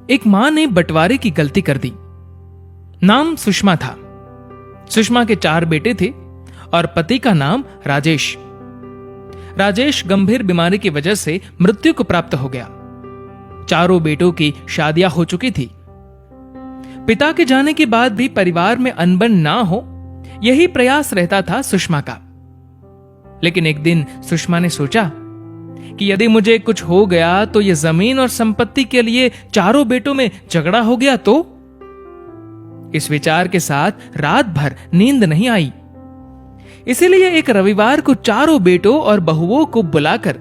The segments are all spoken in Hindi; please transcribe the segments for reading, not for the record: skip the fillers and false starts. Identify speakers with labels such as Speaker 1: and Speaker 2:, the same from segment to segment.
Speaker 1: एक मां ने बंटवारे की गलती कर दी। नाम सुषमा था। सुषमा के 4 बेटे थे और पति का नाम राजेश। राजेश गंभीर बीमारी की वजह से मृत्यु को प्राप्त हो गया। चारों बेटों की शादियां हो चुकी थी। पिता के जाने के बाद भी परिवार में अनबन ना हो, यही प्रयास रहता था सुषमा का। लेकिन एक दिन सुषमा ने सोचा कि यदि मुझे कुछ हो गया तो यह जमीन और संपत्ति के लिए चारों बेटों में झगड़ा हो गया तो। इस विचार के साथ रात भर नींद नहीं आई। इसीलिए एक रविवार को चारों बेटों और बहुओं को बुलाकर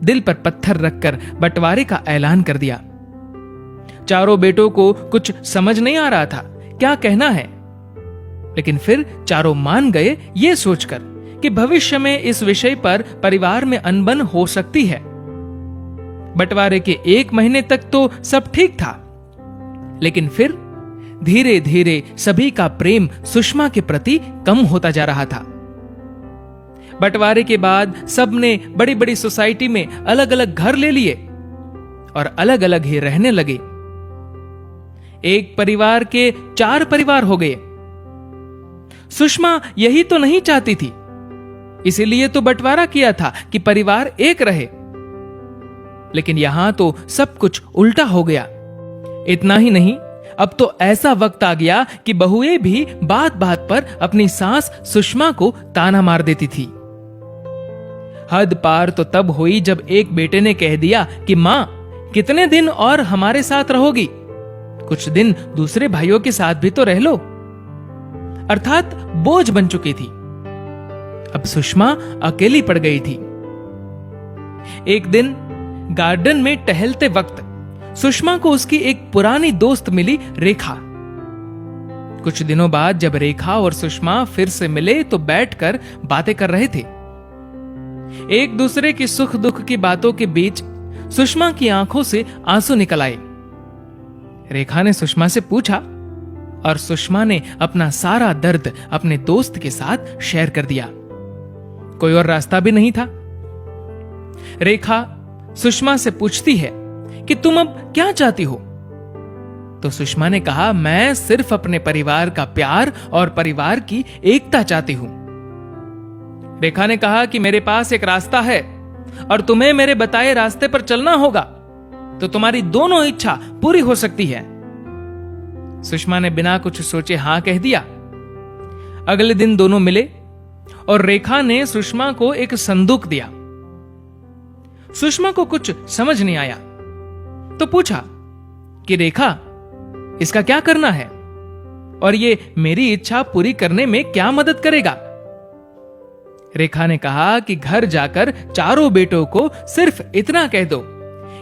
Speaker 1: दिल पर पत्थर रखकर बंटवारे का ऐलान कर दिया। चारों बेटों को कुछ समझ नहीं आ रहा था क्या कहना है, लेकिन फिर चारों मान गए ये सोचकर कि भविष्य में इस विषय पर परिवार में अनबन हो सकती है। बंटवारे के 1 महीने तक तो सब ठीक था, लेकिन फिर धीरे धीरे सभी का प्रेम सुषमा के प्रति कम होता जा रहा था। बंटवारे के बाद सबने बड़ी बड़ी सोसाइटी में अलग अलग घर ले लिए और अलग अलग ही रहने लगे। एक परिवार के 4 परिवार हो गए। सुषमा यही तो नहीं चाहती थी, इसीलिए तो बंटवारा किया था कि परिवार एक रहे। लेकिन यहां तो सब कुछ उल्टा हो गया। इतना ही नहीं, अब तो ऐसा वक्त आ गया कि बहुएं भी बात बात पर अपनी सास सुषमा को ताना मार देती थी। हद पार तो तब हुई जब एक बेटे ने कह दिया कि मां, कितने दिन और हमारे साथ रहोगी? कुछ दिन दूसरे भाइयों के साथ भी तो रह लो। अर्थात बोझ बन चुकी थी। अब सुषमा अकेली पड़ गई थी। एक दिन गार्डन में टहलते वक्त सुषमा को उसकी एक पुरानी दोस्त मिली, रेखा। कुछ दिनों बाद जब रेखा और सुषमा फिर से मिले तो बैठकर बातें कर रहे थे। एक दूसरे की सुख दुख की बातों के बीच सुषमा की आंखों से आंसू निकल आए। रेखा ने सुषमा से पूछा और सुषमा ने अपना सारा दर्द अपने दोस्त के साथ शेयर कर दिया। कोई और रास्ता भी नहीं था। रेखा सुषमा से पूछती है कि तुम अब क्या चाहती हो? तो सुषमा ने कहा, मैं सिर्फ अपने परिवार का प्यार और परिवार की एकता चाहती हूं। रेखा ने कहा कि मेरे पास एक रास्ता है और तुम्हें मेरे बताए रास्ते पर चलना होगा तो तुम्हारी दोनों इच्छा पूरी हो सकती है। सुषमा ने बिना कुछ सोचे हां कह दिया। अगले दिन दोनों मिले और रेखा ने सुषमा को एक संदूक दिया। सुषमा को कुछ समझ नहीं आया तो पूछा कि रेखा, इसका क्या करना है और ये मेरी इच्छा पूरी करने में क्या मदद करेगा? रेखा ने कहा कि घर जाकर चारों बेटों को सिर्फ इतना कह दो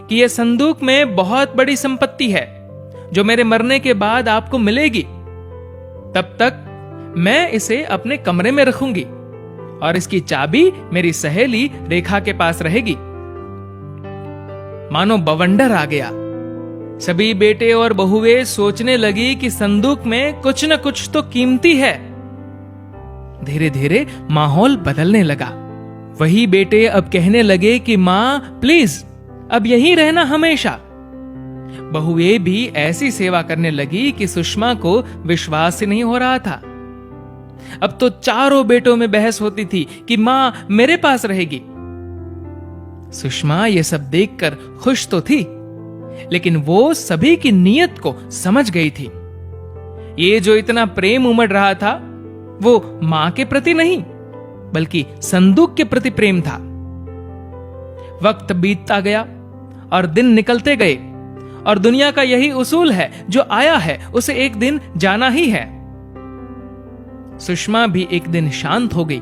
Speaker 1: कि यह संदूक में बहुत बड़ी संपत्ति है जो मेरे मरने के बाद आपको मिलेगी। तब तक मैं इसे अपने कमरे में रखूंगी और इसकी चाबी मेरी सहेली रेखा के पास रहेगी। मानो बवंडर आ गया। सभी बेटे और बहुएं सोचने लगी कि संदूक में कुछ न कुछ तो कीमती है। धीरे धीरे माहौल बदलने लगा। वही बेटे अब कहने लगे कि मां, प्लीज अब यहीं रहना हमेशा। बहुएं भी ऐसी सेवा करने लगी कि सुषमा को विश्वास ही नहीं हो रहा था। अब तो चारों बेटों में बहस होती थी कि मां मेरे पास रहेगी। सुषमा ये सब देखकर खुश तो थी, लेकिन वो सभी की नीयत को समझ गई थी। ये जो इतना प्रेम उमड़ रहा था वो मां के प्रति नहीं बल्कि संदूक के प्रति प्रेम था। वक्त बीतता गया और दिन निकलते गए और दुनिया का यही उसूल है, जो आया है उसे एक दिन जाना ही है। सुषमा भी एक दिन शांत हो गई।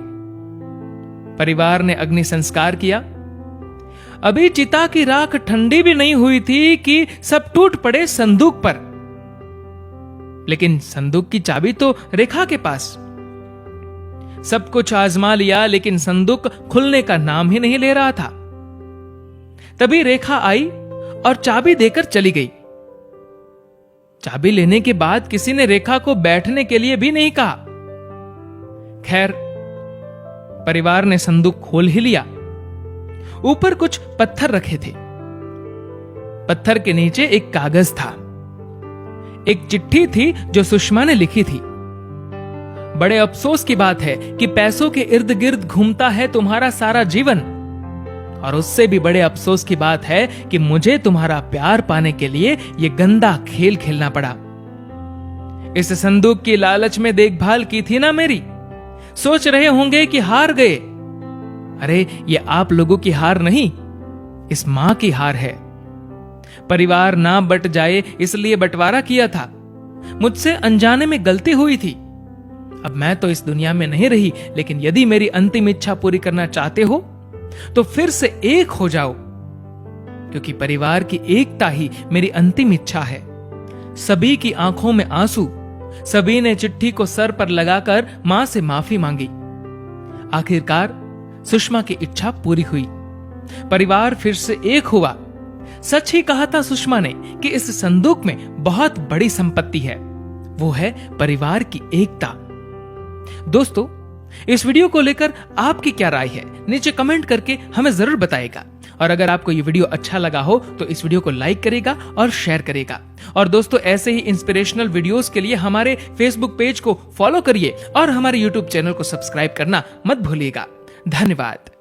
Speaker 1: परिवार ने अग्नि संस्कार किया। अभी चिता की राख ठंडी भी नहीं हुई थी कि सब टूट पड़े संदूक पर। लेकिन संदूक की चाबी तो रेखा के पास। सब कुछ आजमा लिया लेकिन संदूक खुलने का नाम ही नहीं ले रहा था। तभी रेखा आई और चाबी देकर चली गई। चाबी लेने के बाद किसी ने रेखा को बैठने के लिए भी नहीं कहा। खैर, परिवार ने संदूक खोल ही लिया। ऊपर कुछ पत्थर रखे थे। पत्थर के नीचे एक कागज था। एक चिट्ठी थी जो सुषमा ने लिखी थी। बड़े अफसोस की बात है कि पैसों के इर्द गिर्द घूमता है तुम्हारा सारा जीवन, और उससे भी बड़े अफसोस की बात है कि मुझे तुम्हारा प्यार पाने के लिए यह गंदा खेल खेलना पड़ा। इस संदूक की लालच में देखभाल की थी ना मेरी, सोच रहे होंगे कि हार गए। अरे ये आप लोगों की हार नहीं, इस मां की हार है। परिवार ना बट जाए इसलिए बंटवारा किया था। मुझसे अनजाने में गलती हुई थी। अब मैं तो इस दुनिया में नहीं रही, लेकिन यदि मेरी अंतिम इच्छा पूरी करना चाहते हो तो फिर से एक हो जाओ, क्योंकि परिवार की एकता ही मेरी अंतिम इच्छा है। सभी की आंखों में आंसू, सभी ने चिट्ठी को सर पर लगाकर मां से माफी मांगी। आखिरकार सुषमा की इच्छा पूरी हुई, परिवार फिर से एक हुआ। सच ही कहा था सुषमा ने कि इस संदूक में बहुत बड़ी संपत्ति है, वो है परिवार की एकता। दोस्तों, इस वीडियो को लेकर आपकी क्या राय है, नीचे कमेंट करके हमें जरूर बताएगा। और अगर आपको ये वीडियो अच्छा लगा हो तो इस वीडियो को लाइक करेगा और शेयर करेगा। और दोस्तों, ऐसे ही इंस्पिरेशनल वीडियोस के लिए हमारे फेसबुक पेज को फॉलो करिए और हमारे यूट्यूब चैनल को सब्सक्राइब करना मत भूलिएगा। धन्यवाद।